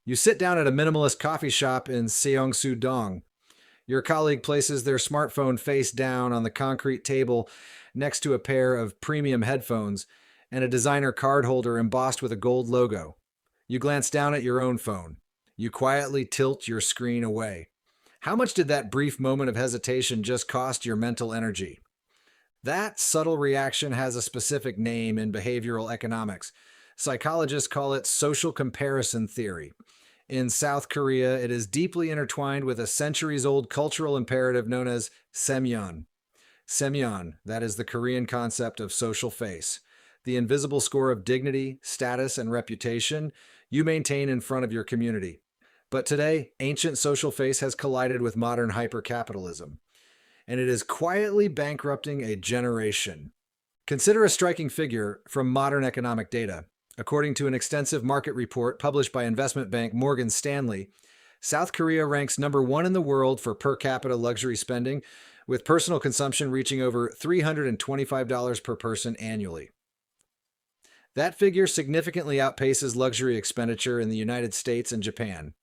You sit down at a minimalist coffee shop in Seongsu-dong. Your colleague places their smartphone face down on the concrete table next to a pair of premium headphones and a designer card holder embossed with a gold logo. You glance down at your own phone. You quietly tilt your screen away. How much did that brief moment of hesitation just cost your mental energy? That subtle reaction has a specific name in behavioral economics. Psychologists call it social comparison theory. In South Korea, it is deeply intertwined with a centuries-old cultural imperative known as Chaemyeon. Chaemyeon, that is the Korean concept of social face, the invisible score of dignity, status, and reputation you maintain in front of your community. But today, ancient social face has collided with modern hyper-capitalism, and it is quietly bankrupting a generation. Consider a striking figure from modern economic data. According to an extensive market report published by investment bank Morgan Stanley, South Korea ranks #1 in the world for per capita luxury spending, with personal consumption reaching over $325 per person annually. That figure significantly outpaces luxury expenditure in the United States and Japan.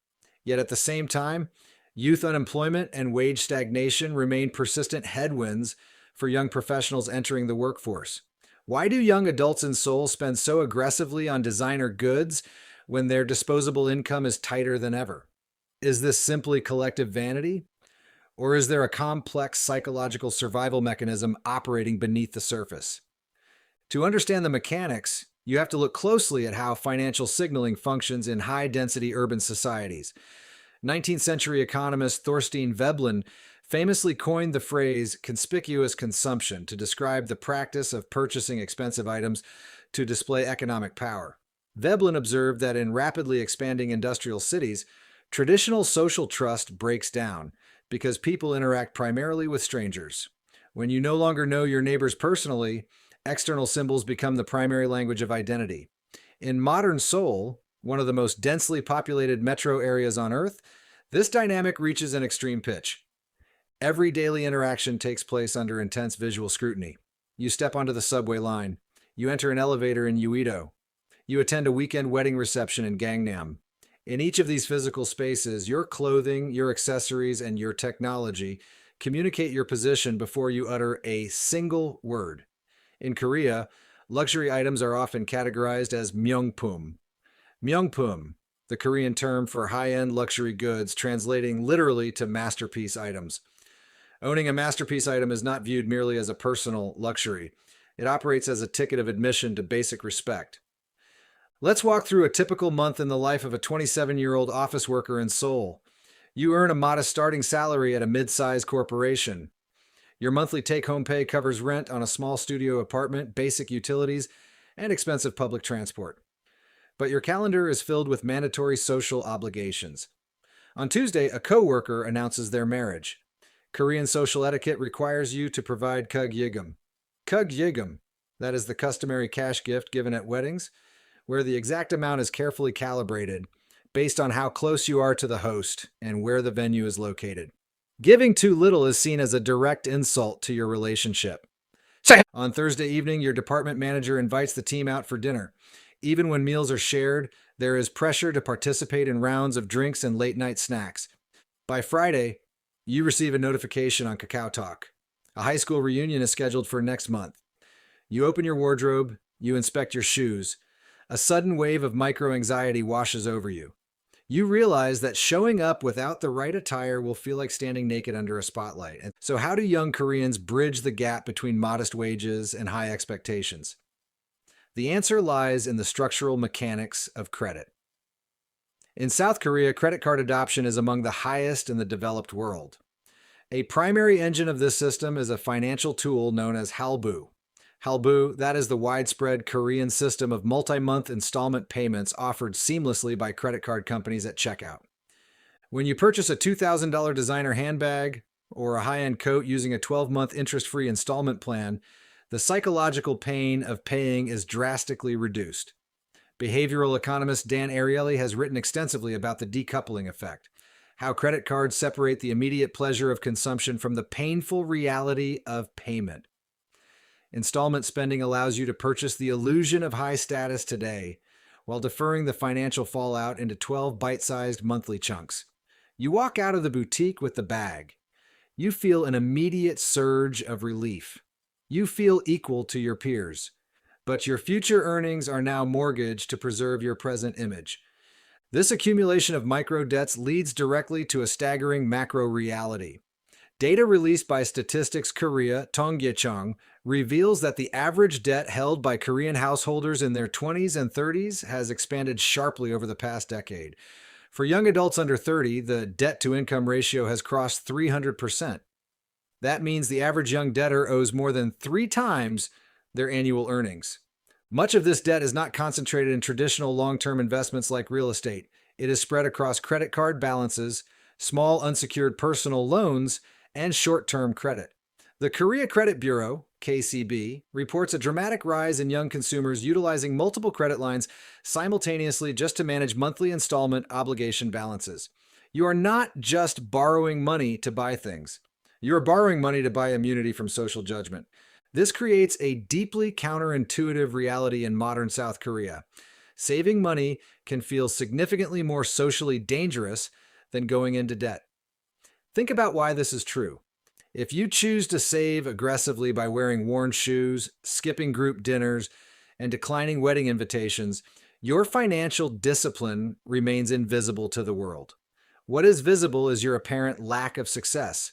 Yet at the same time, youth unemployment and wage stagnation remain persistent headwinds for young professionals entering the workforce. Why do young adults in Seoul spend so aggressively on designer goods when their disposable income is tighter than ever? Is this simply collective vanity? Or is there a complex psychological survival mechanism operating beneath the surface? To understand the mechanics, you have to look closely at how financial signaling functions in high-density urban societies. 19th century economist Thorstein Veblen famously coined the phrase conspicuous consumption to describe the practice of purchasing expensive items to display economic power. Veblen observed that in rapidly expanding industrial cities, traditional social trust breaks down because people interact primarily with strangers. When you no longer know your neighbors personally, external symbols become the primary language of identity. In modern Seoul, one of the most densely populated metro areas on Earth, this dynamic reaches an extreme pitch. Every daily interaction takes place under intense visual scrutiny. You step onto the subway line. You enter an elevator in Uido. You attend a weekend wedding reception in Gangnam. In each of these physical spaces, your clothing, your accessories, and your technology communicate your position before you utter a single word. In Korea, luxury items are often categorized as Myeongpum. Myeongpum, the Korean term for high-end luxury goods, translating literally to masterpiece items. Owning a masterpiece item is not viewed merely as a personal luxury. It operates as a ticket of admission to basic respect. Let's walk through a typical month in the life of a 27-year-old office worker in Seoul. You earn a modest starting salary at a mid-sized corporation. Your monthly take-home pay covers rent on a small studio apartment, basic utilities, and expensive public transport. But your calendar is filled with mandatory social obligations. On Tuesday, a co-worker announces their marriage. Korean social etiquette requires you to provide kugyeogum. Kugyeogum, that is the customary cash gift given at weddings, where the exact amount is carefully calibrated based on how close you are to the host and where the venue is located. Giving too little is seen as a direct insult to your relationship. On Thursday evening, your department manager invites the team out for dinner. Even when meals are shared, there is pressure to participate in rounds of drinks and late-night snacks. By Friday, you receive a notification on Kakao Talk. A high school reunion is scheduled for next month. You open your wardrobe, you inspect your shoes. A sudden wave of micro-anxiety washes over you. You realize that showing up without the right attire will feel like standing naked under a spotlight. And so how do young Koreans bridge the gap between modest wages and high expectations? The answer lies in the structural mechanics of credit. In South Korea, credit card adoption is among the highest in the developed world. A primary engine of this system is a financial tool known as Halbu. Halbu, that is the widespread Korean system of multi-month installment payments offered seamlessly by credit card companies at checkout. When you purchase a $2,000 designer handbag or a high-end coat using a 12-month interest-free installment plan, the psychological pain of paying is drastically reduced. Behavioral economist Dan Ariely has written extensively about the decoupling effect, how credit cards separate the immediate pleasure of consumption from the painful reality of payment. Installment spending allows you to purchase the illusion of high status today, while deferring the financial fallout into 12 bite-sized monthly chunks. You walk out of the boutique with the bag. You feel an immediate surge of relief. You feel equal to your peers. But your future earnings are now mortgaged to preserve your present image. This accumulation of micro-debts leads directly to a staggering macro reality. Data released by Statistics Korea, Tongyecheong, reveals that the average debt held by Korean householders in their 20s and 30s has expanded sharply over the past decade. For young adults under 30, the debt-to-income ratio has crossed 300%. That means the average young debtor owes more than 3 times their annual earnings. Much of this debt is not concentrated in traditional long-term investments like real estate. It is spread across credit card balances, small unsecured personal loans, and short-term credit. The Korea Credit Bureau, KCB, reports a dramatic rise in young consumers utilizing multiple credit lines simultaneously just to manage monthly installment obligation balances. You are not just borrowing money to buy things. You are borrowing money to buy immunity from social judgment. This creates a deeply counterintuitive reality in modern South Korea. Saving money can feel significantly more socially dangerous than going into debt. Think about why this is true. If you choose to save aggressively by wearing worn shoes, skipping group dinners, and declining wedding invitations, your financial discipline remains invisible to the world. What is visible is your apparent lack of success.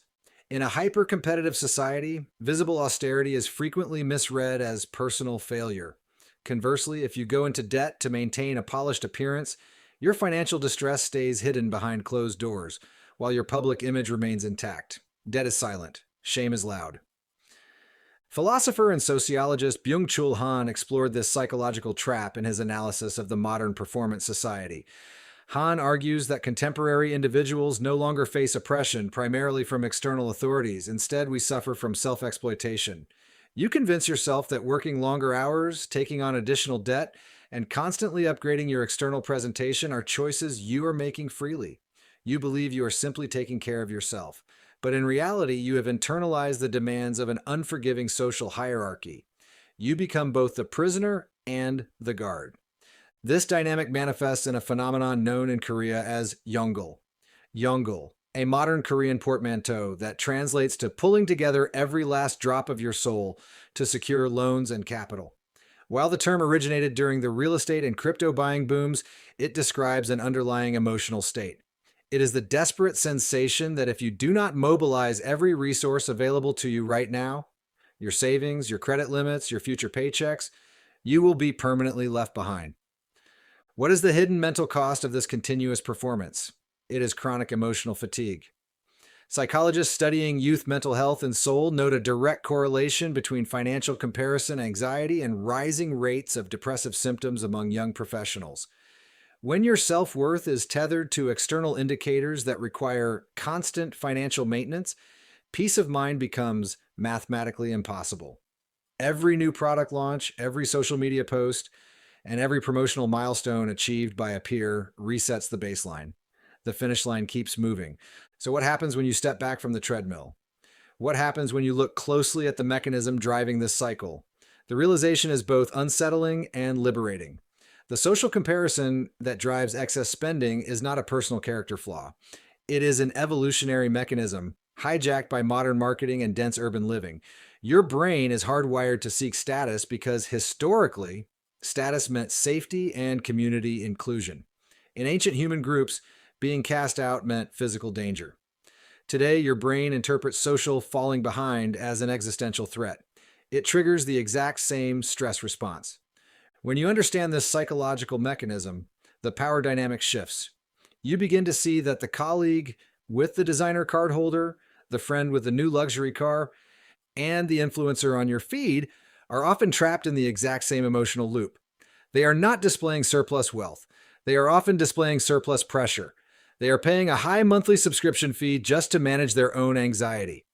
In a hyper-competitive society, visible austerity is frequently misread as personal failure. Conversely, if you go into debt to maintain a polished appearance, your financial distress stays hidden behind closed doors, while your public image remains intact. Debt is silent. Shame is loud. Philosopher and sociologist Byung-Chul explored this psychological trap in his analysis of the modern performance society. Han argues that contemporary individuals no longer face oppression primarily from external authorities. Instead, we suffer from self-exploitation. You convince yourself that working longer hours, taking on additional debt, and constantly upgrading your external presentation are choices you are making freely. You believe you are simply taking care of yourself. But in reality, you have internalized the demands of an unforgiving social hierarchy. You become both the prisoner and the guard. This dynamic manifests in a phenomenon known in Korea as Yeongkkeul. Yeongkkeul, a modern Korean portmanteau that translates to pulling together every last drop of your soul to secure loans and capital. While the term originated during the real estate and crypto buying booms, it describes an underlying emotional state. It is the desperate sensation that if you do not mobilize every resource available to you right now, your savings, your credit limits, your future paychecks, you will be permanently left behind. What is the hidden mental cost of this continuous performance? It is chronic emotional fatigue. Psychologists studying youth mental health and soul note a direct correlation between financial comparison anxiety and rising rates of depressive symptoms among young professionals. When your self-worth is tethered to external indicators that require constant financial maintenance, peace of mind becomes mathematically impossible. Every new product launch, every social media post, and every promotional milestone achieved by a peer resets the baseline. The finish line keeps moving. So what happens when you step back from the treadmill? What happens when you look closely at the mechanism driving this cycle? The realization is both unsettling and liberating. The social comparison that drives excess spending is not a personal character flaw. It is an evolutionary mechanism hijacked by modern marketing and dense urban living. Your brain is hardwired to seek status because historically, status meant safety and community inclusion. In ancient human groups, being cast out meant physical danger. Today, your brain interprets social falling behind as an existential threat. It triggers the exact same stress response. When you understand this psychological mechanism, the power dynamic shifts. You begin to see that the colleague with the designer card holder, the friend with the new luxury car, and the influencer on your feed are often trapped in the exact same emotional loop. They are not displaying surplus wealth. They are often displaying surplus pressure. They are paying a high monthly subscription fee just to manage their own anxiety.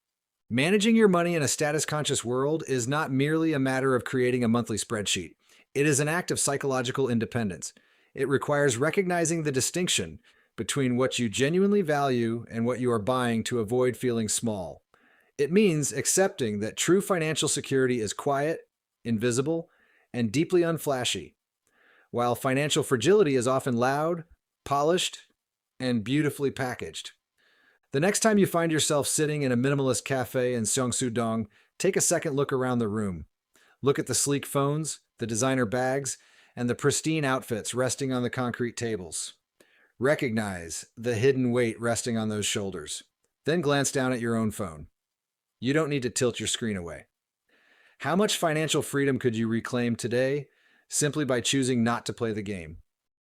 Managing your money in a status-conscious world is not merely a matter of creating a monthly spreadsheet. It is an act of psychological independence. It requires recognizing the distinction between what you genuinely value and what you are buying to avoid feeling small. It means accepting that true financial security is quiet, invisible, and deeply unflashy. while financial fragility is often loud, polished, and beautifully packaged. The next time you find yourself sitting in a minimalist cafe in Seongsu-dong, take a second look around the room. Look at the sleek phones, the designer bags, and the pristine outfits resting on the concrete tables. Recognize the hidden weight resting on those shoulders. Then glance down at your own phone. You don't need to tilt your screen away. How much financial freedom could you reclaim today simply by choosing not to play the game?